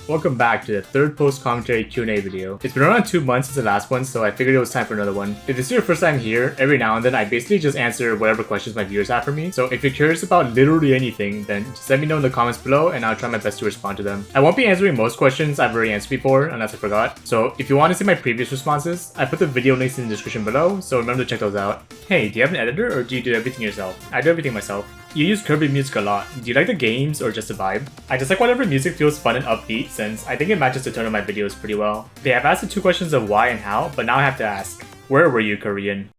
Welcome back to the third post-commentary Q&A video. It's been around 2 months since the last one, so I figured it was time for another one. If this is your first time here, every now and then I basically just answer whatever questions my viewers have for me. So if you're curious about literally anything, then just let me know in the comments below and I'll try my best to respond to them. I won't be answering most questions I've already answered before, unless I forgot. So if you want to see my previous responses, I put the video links in the description below, so remember to check those out. Hey, do you have an editor or do you do everything yourself? I do everything myself. You use Kirby music a lot. Do you like the games or just the vibe? I just like whatever music feels fun and upbeat since I think it matches the tone of my videos pretty well. They have asked the 2 questions of why and how, but now I have to ask, where were you, Korean?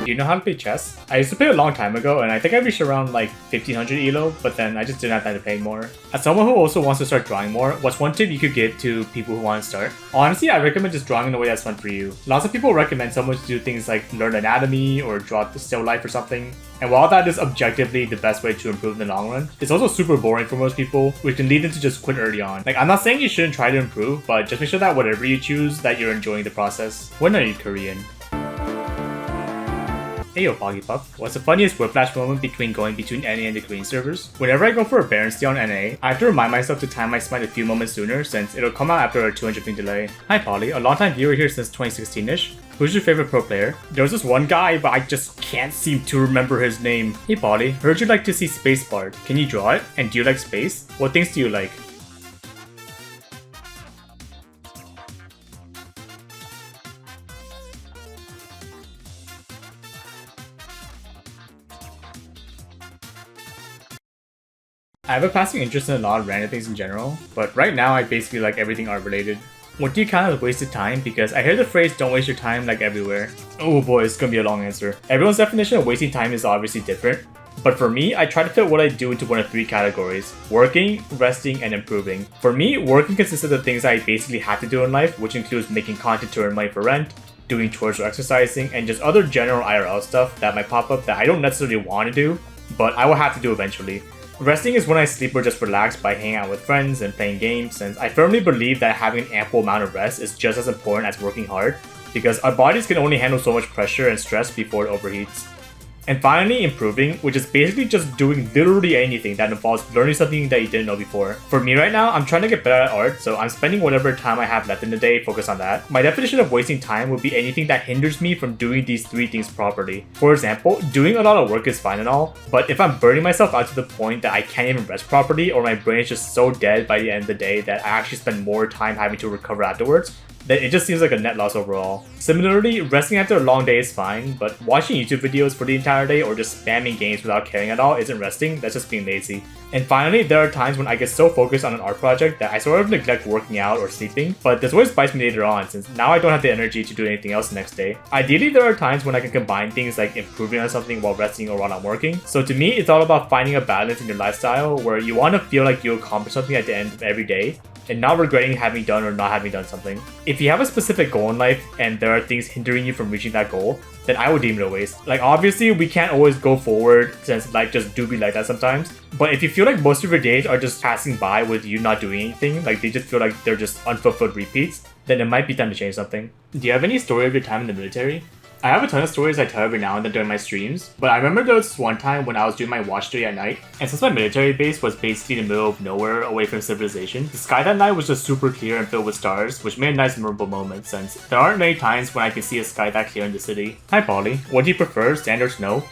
Do you know how to play chess? I used to play a long time ago and I think I reached around like 1500 elo, but then I just didn't have time to play more. As someone who also wants to start drawing more, what's one tip you could give to people who want to start? Honestly, I recommend just drawing in a way that's fun for you. Lots of people recommend someone to do things like learn anatomy or draw the still life or something. And while that is objectively the best way to improve in the long run, it's also super boring for most people, which can lead them to just quit early on. Like, I'm not saying you shouldn't try to improve, but just make sure that whatever you choose, that you're enjoying the process. When are you Korean? Heyo Polypuff, what's the funniest whiplash moment between going between NA and the Korean servers? Whenever I go for a Baron steal on NA, I have to remind myself to time my smite a few moments sooner since it'll come out after a 200 ping delay. Hi Poly, a long-time viewer here since 2016-ish. Who's your favorite pro player? There was this one guy, but I just can't seem to remember his name. Hey Poly, heard you'd like to see SPACEBARD. Can you draw it? And do you like space? What things do you like? I have a passing interest in a lot of random things in general, but right now I basically like everything art related. What do you count as wasted time? Because I hear the phrase don't waste your time like everywhere. Oh boy, it's gonna be a long answer. Everyone's definition of wasting time is obviously different, but for me, I try to fit what I do into one of 3 categories: working, resting, and improving. For me, working consists of the things I basically have to do in life, which includes making content to earn money for rent, doing chores or exercising, and just other general IRL stuff that might pop up that I don't necessarily want to do, but I will have to do eventually. Resting is when I sleep or just relax by hanging out with friends and playing games, since I firmly believe that having an ample amount of rest is just as important as working hard, because our bodies can only handle so much pressure and stress before it overheats. And finally, improving, which is basically just doing literally anything that involves learning something that you didn't know before. For me right now, I'm trying to get better at art, so I'm spending whatever time I have left in the day focused on that. My definition of wasting time would be anything that hinders me from doing these 3 things properly. For example, doing a lot of work is fine and all, but if I'm burning myself out to the point that I can't even rest properly, or my brain is just so dead by the end of the day that I actually spend more time having to recover afterwards, then it just seems like a net loss overall. Similarly, resting after a long day is fine, but watching YouTube videos for the entire day or just spamming games without caring at all isn't resting, that's just being lazy. And finally, there are times when I get so focused on an art project that I sort of neglect working out or sleeping, but this always bites me later on since now I don't have the energy to do anything else the next day. Ideally, there are times when I can combine things like improving on something while resting or while not working. So to me, it's all about finding a balance in your lifestyle where you want to feel like you accomplished something at the end of every day, and not regretting having done or not having done something. If you have a specific goal in life and there are things hindering you from reaching that goal, then I would deem it a waste. Like obviously we can't always go forward since life just do be like that sometimes, but if you feel like most of your days are just passing by with you not doing anything, like they just feel like they're just unfulfilled repeats, then it might be time to change something. Do you have any story of your time in the military? I have a ton of stories I tell every now and then during my streams, but I remember there was this one time when I was doing my watch duty at night, and since my military base was basically in the middle of nowhere away from civilization, the sky that night was just super clear and filled with stars, which made a nice memorable moment since there aren't many times when I can see a sky that clear in the city. Hi Polly, what do you prefer, sand or snow?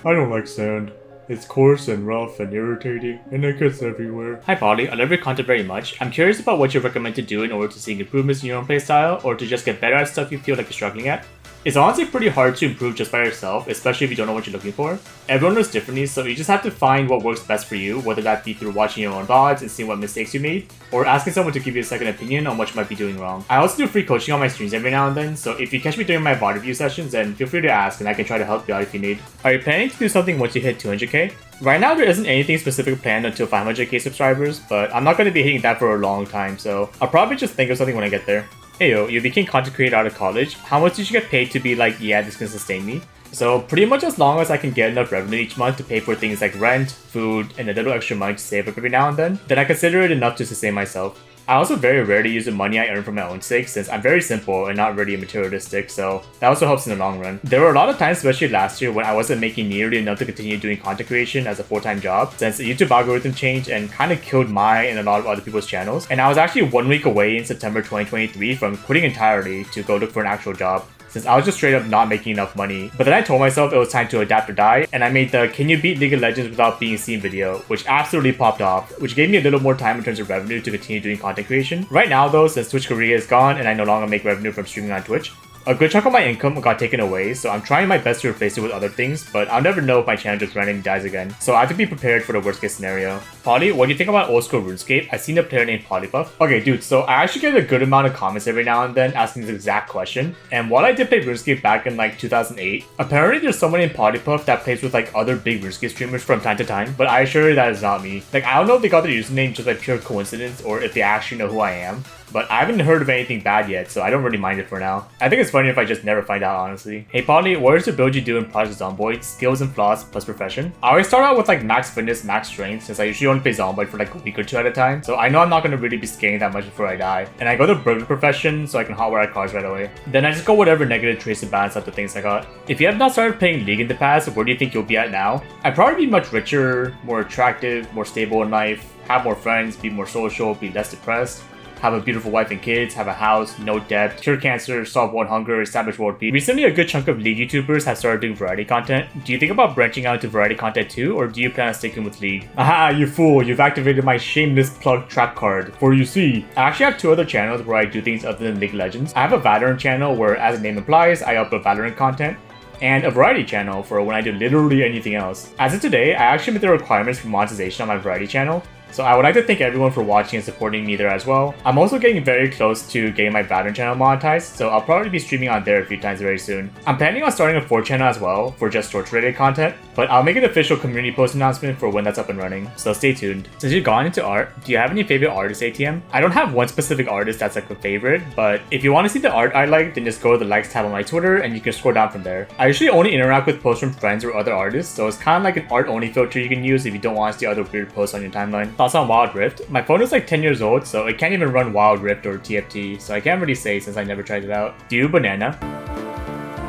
I don't like sand. It's coarse and rough and irritating, and it gets everywhere. Hi Polly, I love your content very much. I'm curious about what you recommend to do in order to see improvements in your own playstyle, or to just get better at stuff you feel like you're struggling at. It's honestly pretty hard to improve just by yourself, especially if you don't know what you're looking for. Everyone learns differently, so you just have to find what works best for you, whether that be through watching your own VODs and seeing what mistakes you made, or asking someone to give you a second opinion on what you might be doing wrong. I also do free coaching on my streams every now and then, so if you catch me during my VOD review sessions, then feel free to ask and I can try to help you out if you need. Are you planning to do something once you hit 200k? Right now there isn't anything specific planned until 500k subscribers, but I'm not going to be hitting that for a long time, so I'll probably just think of something when I get there. Heyo, you became content creator out of college. How much did you get paid to be like, yeah, this can sustain me? So pretty much as long as I can get enough revenue each month to pay for things like rent, food, and a little extra money to save up every now and then I consider it enough to sustain myself. I also very rarely use the money I earn for my own sake since I'm very simple and not really materialistic, so that also helps in the long run. There were a lot of times, especially last year, when I wasn't making nearly enough to continue doing content creation as a full-time job since the YouTube algorithm changed and kind of killed my and a lot of other people's channels. And I was actually 1 week away in September 2023 from quitting entirely to go look for an actual job, since I was just straight up not making enough money. But then I told myself it was time to adapt or die, and I made the "Can you beat League of Legends without being seen" video, which absolutely popped off, which gave me a little more time in terms of revenue to continue doing content creation. Right now though, since Twitch Korea is gone and I no longer make revenue from streaming on Twitch, a good chunk of my income got taken away, so I'm trying my best to replace it with other things, but I'll never know if my channel just randomly dies again, so I have to be prepared for the worst case scenario. Poly, what do you think about old school RuneScape? I've seen a player named Polypuff. Okay dude, so I actually get a good amount of comments every now and then asking this exact question, and while I did play RuneScape back in like 2008, apparently there's someone named Polypuff that plays with like other big RuneScape streamers from time to time, but I assure you that is not me. Like I don't know if they got their username just like pure coincidence or if they actually know who I am, but I haven't heard of anything bad yet, so I don't really mind it for now. I think it's funny if I just never find out, honestly. Hey Poly, what is the build you do in Project Zomboid? Skills and flaws plus profession? I always start out with like max fitness, max strength, since I usually only play Zomboid for like a week or two at a time, so I know I'm not going to really be scaling that much before I die. And I go to burglar profession so I can hotwire cars right away. Then I just go whatever negative traits to balance out the things I got. If you have not started playing League in the past, where do you think you'll be at now? I'd probably be much richer, more attractive, more stable in life, have more friends, be more social, be less depressed, have a beautiful wife and kids, have a house, no debt, cure cancer, solve world hunger, establish world peace. Recently, a good chunk of League YouTubers have started doing variety content. Do you think about branching out into variety content too, or do you plan on sticking with League? Aha, you fool, you've activated my shameless plug trap card. For you see, I actually have 2 other channels where I do things other than League Legends. I have a Valorant channel where, as the name implies, I upload Valorant content, and a variety channel for when I do literally anything else. As of today, I actually met the requirements for monetization on my variety channel, so I would like to thank everyone for watching and supporting me there as well. I'm also getting very close to getting my Valorant channel monetized, so I'll probably be streaming on there a few times very soon. I'm planning on starting a 4th channel as well for just Torch related content, but I'll make an official community post announcement for when that's up and running, so stay tuned. Since you've gone into art, do you have any favorite artists, ATM? I don't have one specific artist that's like a favorite, but if you want to see the art I like, then just go to the likes tab on my Twitter and you can scroll down from there. I usually only interact with posts from friends or other artists, so it's kind of like an art only filter you can use if you don't want to see other weird posts on your timeline. Thoughts on Wild Rift? My phone is like 10 years old, so it can't even run Wild Rift or TFT, so I can't really say since I never tried it out. Do you banana?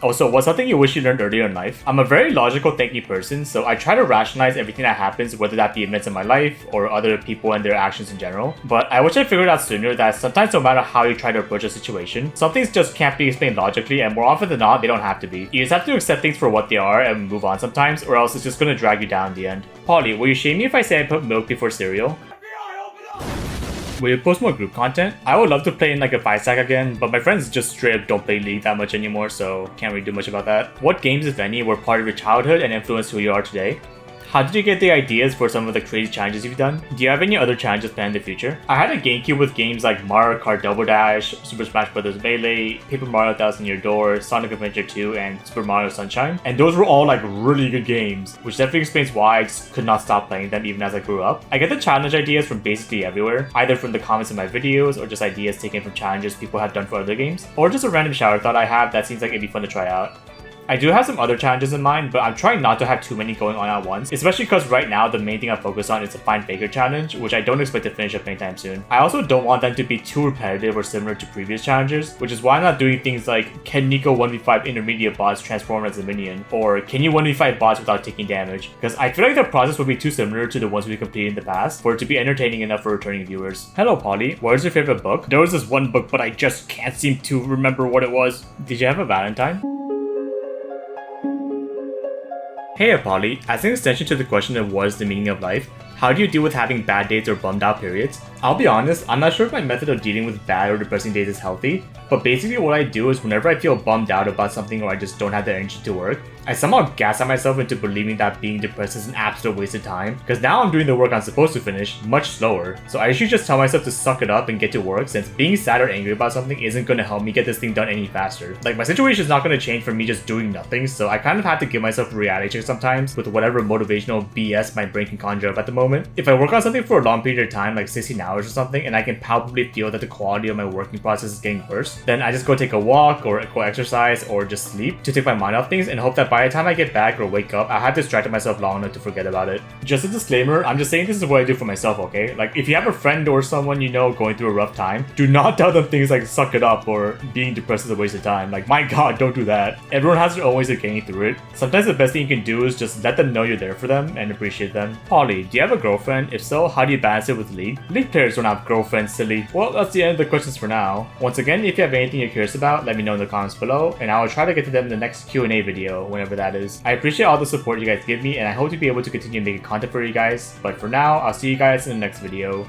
Also, what's something you wish you learned earlier in life? I'm a very logical, thinking person, so I try to rationalize everything that happens, whether that be events in my life or other people and their actions in general. But I wish I figured out sooner that sometimes no matter how you try to approach a situation, some things just can't be explained logically, and more often than not, they don't have to be. You just have to accept things for what they are and move on sometimes, or else it's just gonna drag you down in the end. Polly, will you shame me if I say I put milk before cereal? Will you post more group content? I would love to play in like a 5-stack again, but my friends just straight up don't play League that much anymore, so can't really do much about that. What games, if any, were part of your childhood and influenced who you are today? How did you get the ideas for some of the crazy challenges you've done? Do you have any other challenges planned in the future? I had a GameCube with games like Mario Kart Double Dash, Super Smash Bros. Melee, Paper Mario Thousand Year Door, Sonic Adventure 2, and Super Mario Sunshine. And those were all like really good games, which definitely explains why I just could not stop playing them even as I grew up. I get the challenge ideas from basically everywhere, either from the comments in my videos or just ideas taken from challenges people have done for other games, or just a random shower thought I have that seems like it'd be fun to try out. I do have some other challenges in mind, but I'm trying not to have too many going on at once, especially because right now the main thing I focus on is the Find Faker challenge, which I don't expect to finish up anytime soon. I also don't want them to be too repetitive or similar to previous challenges, which is why I'm not doing things like, can Nico 1v5 intermediate bots transform as a minion, or can you 1v5 bots without taking damage, because I feel like the process would be too similar to the ones we completed in the past for it to be entertaining enough for returning viewers. Hello Polly, what is your favorite book? There was this one book, but I just can't seem to remember what it was. Did you have a Valentine? Hey Polly, as an extension to the question of what is the meaning of life, how do you deal with having bad days or bummed out periods? I'll be honest, I'm not sure if my method of dealing with bad or depressing days is healthy, but basically what I do is whenever I feel bummed out about something or I just don't have the energy to work, I somehow gaslight myself into believing that being depressed is an absolute waste of time, because now I'm doing the work I'm supposed to finish much slower. So I usually just tell myself to suck it up and get to work, since being sad or angry about something isn't going to help me get this thing done any faster. Like, my situation is not going to change from me just doing nothing, so I kind of have to give myself a reality check sometimes with whatever motivational BS my brain can conjure up at the moment. If I work on something for a long period of time, like 16 hours hours or something and I can palpably feel that the quality of my working process is getting worse, then I just go take a walk or go exercise or just sleep to take my mind off things and hope that by the time I get back or wake up, I have distracted myself long enough to forget about it. Just a disclaimer, I'm just saying this is what I do for myself, okay? Like, if you have a friend or someone you know going through a rough time, do not tell them things like suck it up or being depressed is a waste of time. Like, my god, don't do that. Everyone has their own ways of getting through it. Sometimes the best thing you can do is just let them know you're there for them and appreciate them. Polly, do you have a girlfriend? If so, how do you balance it with League? League players don't have girlfriends, silly. Well, that's the end of the questions for now. Once again, if you have anything you're curious about, let me know in the comments below, and I will try to get to them in the next Q&A video, whenever that is. I appreciate all the support you guys give me, and I hope to be able to continue making content for you guys. But for now, I'll see you guys in the next video.